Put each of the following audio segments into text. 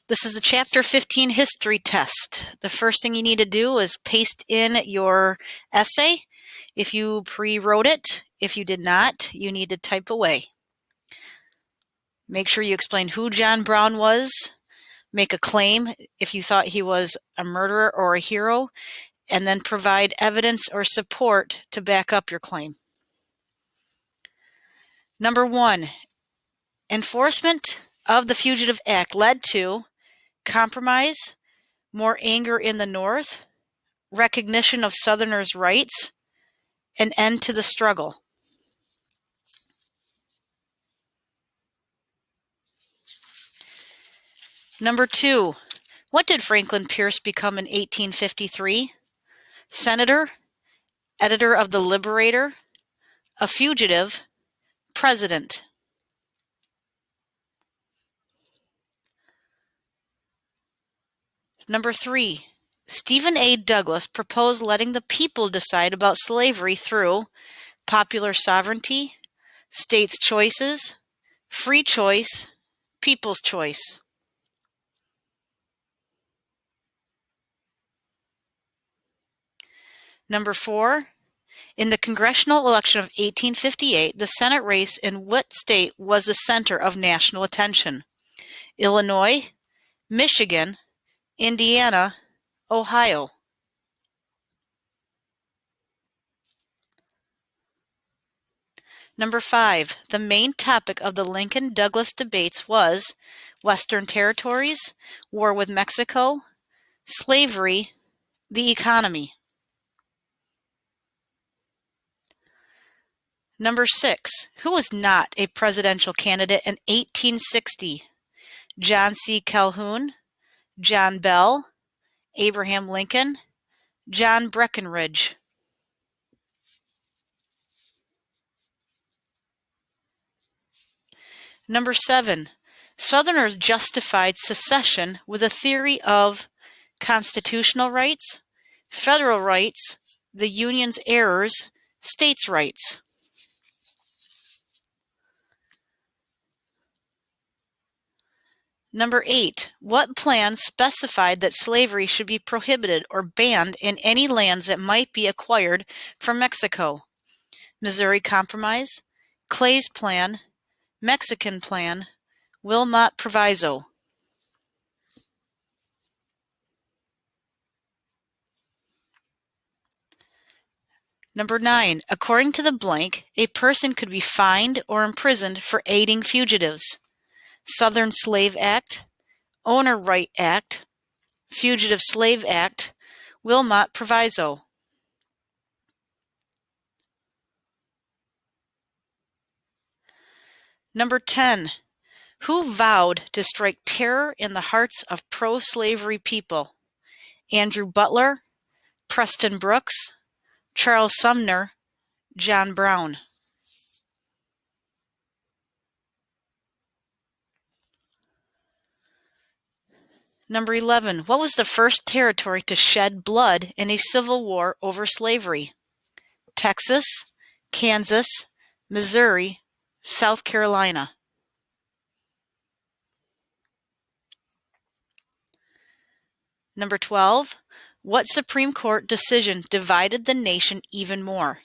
This is a Chapter 15 history test. The first thing you need to do is paste in your essay. If you pre-wrote it, if you did not, you need to type away. Make sure you explain who John Brown was. Make a claim if you thought he was a murderer or a hero, and then provide evidence or support to back up your claim. Number 1, enforcement of the Fugitive Act led to compromise, more anger in the North, recognition of Southerners' rights, an end to the struggle. Number 2, what did Franklin Pierce become in 1853? Senator, editor of the Liberator, a fugitive, president. Number 3, Stephen A. Douglas proposed letting the people decide about slavery through popular sovereignty, states' choices, free choice, people's choice. Number 4, in the congressional election of 1858, the Senate race in what state was the center of national attention? Illinois, Michigan, Indiana, Ohio. Number 5, the main topic of the Lincoln-Douglas debates was Western territories, war with Mexico, slavery, the economy. Number 6, who was not a presidential candidate in 1860? John C. Calhoun, John Bell, Abraham Lincoln, John Breckinridge. Number 7, Southerners justified secession with a theory of constitutional rights, federal rights, the Union's errors, states' rights. Number 8, what plan specified that slavery should be prohibited or banned in any lands that might be acquired from Mexico? Missouri Compromise, Clay's Plan, Mexican Plan, Wilmot Proviso. Number 9, according to the blank, a person could be fined or imprisoned for aiding fugitives. Southern Slave Act, Owner Right Act, Fugitive Slave Act, Wilmot Proviso. Number 10, who vowed to strike terror in the hearts of pro-slavery people? Andrew Butler, Preston Brooks, Charles Sumner, John Brown. Number 11, what was the first territory to shed blood in a civil war over slavery? Texas, Kansas, Missouri, South Carolina. Number 12, what Supreme Court decision divided the nation even more?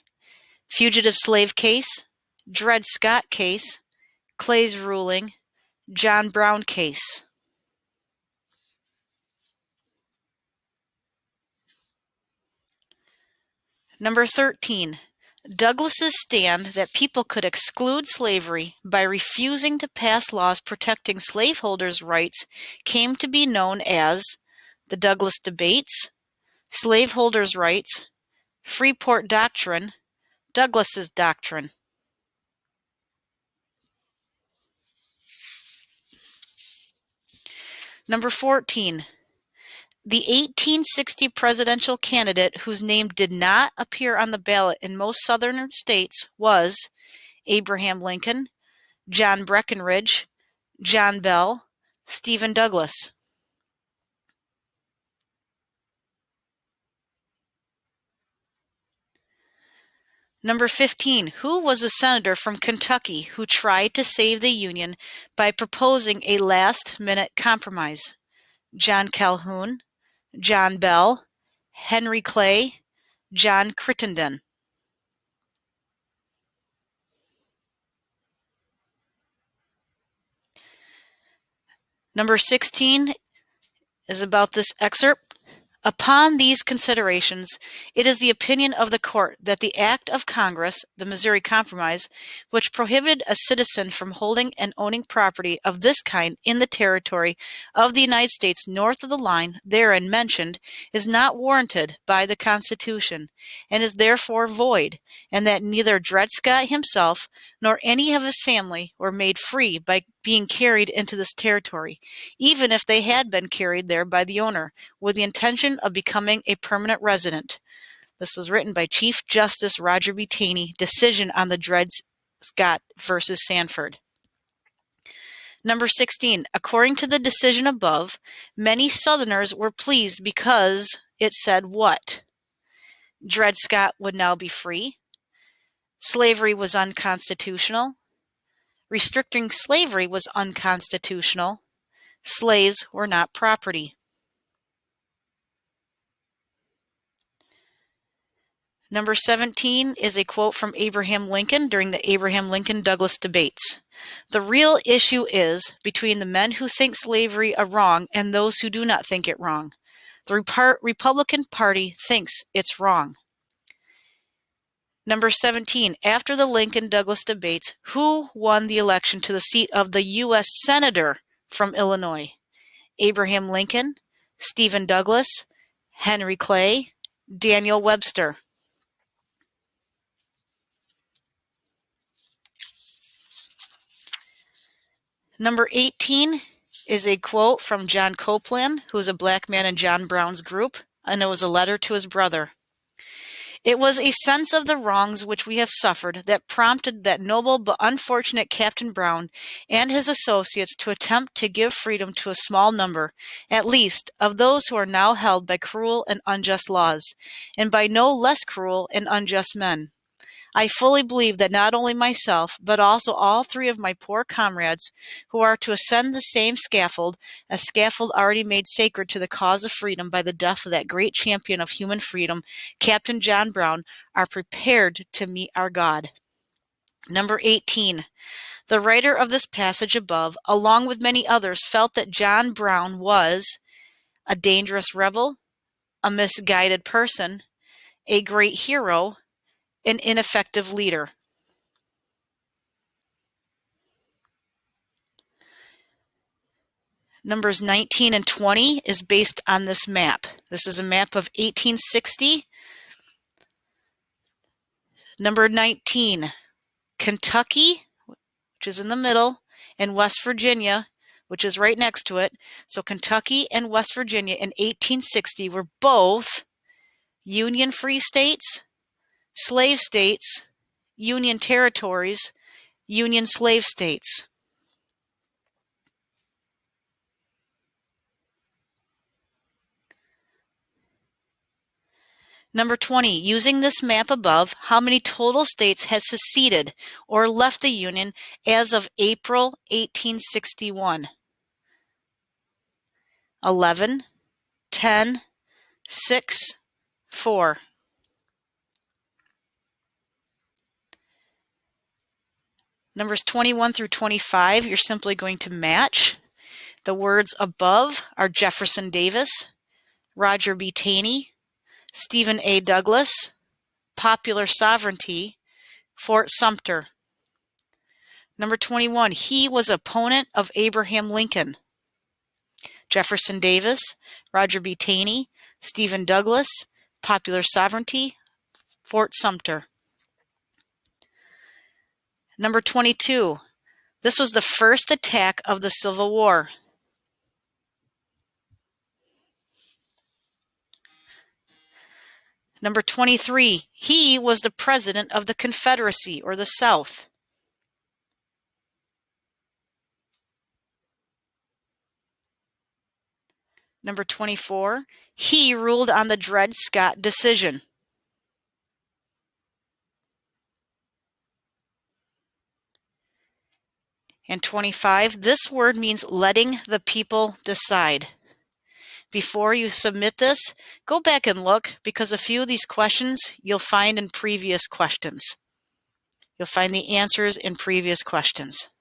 Fugitive slave case, Dred Scott case, Clay's ruling, John Brown case. Number 13, Douglas's stand that people could exclude slavery by refusing to pass laws protecting slaveholders' rights came to be known as the Douglas Debates, Slaveholders' Rights, Freeport Doctrine, Douglas's Doctrine. Number 14, the 1860 presidential candidate whose name did not appear on the ballot in most southern states was Abraham Lincoln, John Breckinridge, John Bell, Stephen Douglas. Number 15, who was a senator from Kentucky who tried to save the Union by proposing a last-minute compromise? John Calhoun, John Bell, Henry Clay, John Crittenden. Number 16 is about this excerpt. Upon these considerations, it is the opinion of the court that the act of Congress, the Missouri Compromise, which prohibited a citizen from holding and owning property of this kind in the territory of the United States north of the line therein mentioned, is not warranted by the Constitution, and is therefore void, and that neither Dred Scott himself nor any of his family were made free by being carried into this territory, even if they had been carried there by the owner, with the intention of becoming a permanent resident. This was written by Chief Justice Roger B. Taney, decision on the Dred Scott versus Sanford. Number 16, according to the decision above, many Southerners were pleased because it said what? Dred Scott would now be free. Slavery was unconstitutional. Restricting slavery was unconstitutional. Slaves were not property. Number 17 is a quote from Abraham Lincoln during the Abraham Lincoln-Douglas debates. The real issue is between the men who think slavery a wrong and those who do not think it wrong. The Republican Party thinks it's wrong. Number 17, after the Lincoln-Douglas debates, who won the election to the seat of the U.S. Senator from Illinois? Abraham Lincoln, Stephen Douglas, Henry Clay, Daniel Webster. Number 18 is a quote from John Copeland, who is a black man in John Brown's group, and it was a letter to his brother. It was a sense of the wrongs which we have suffered that prompted that noble but unfortunate Captain Brown and his associates to attempt to give freedom to a small number, at least, of those who are now held by cruel and unjust laws, and by no less cruel and unjust men. I fully believe that not only myself, but also all three of my poor comrades who are to ascend the same scaffold, a scaffold already made sacred to the cause of freedom by the death of that great champion of human freedom, Captain John Brown, are prepared to meet our God. Number 18. The writer of this passage above, along with many others, felt that John Brown was a dangerous rebel, a misguided person, a great hero, an ineffective leader. Numbers 19 and 20 is based on this map. This is a map of 1860. Number 19, Kentucky, which is in the middle, and West Virginia, which is right next to it. So Kentucky and West Virginia in 1860 were both Union free states, slave states, Union territories, Union slave states. Number 20, using this map above, how many total states had seceded or left the Union as of April 1861? 11, 10, 6, 4. Numbers 21 through 25, you're simply going to match. The words above are Jefferson Davis, Roger B. Taney, Stephen A. Douglas, Popular Sovereignty, Fort Sumter. Number 21, he was opponent of Abraham Lincoln. Jefferson Davis, Roger B. Taney, Stephen Douglas, Popular Sovereignty, Fort Sumter. Number 22, this was the first attack of the Civil War. Number 23, he was the president of the Confederacy, or the South. Number 24, he ruled on the Dred Scott decision. And 25, this word means letting the people decide. before you submit this, go back and look, because a few of these questions you'll find in previous questions. You'll find the answers in previous questions.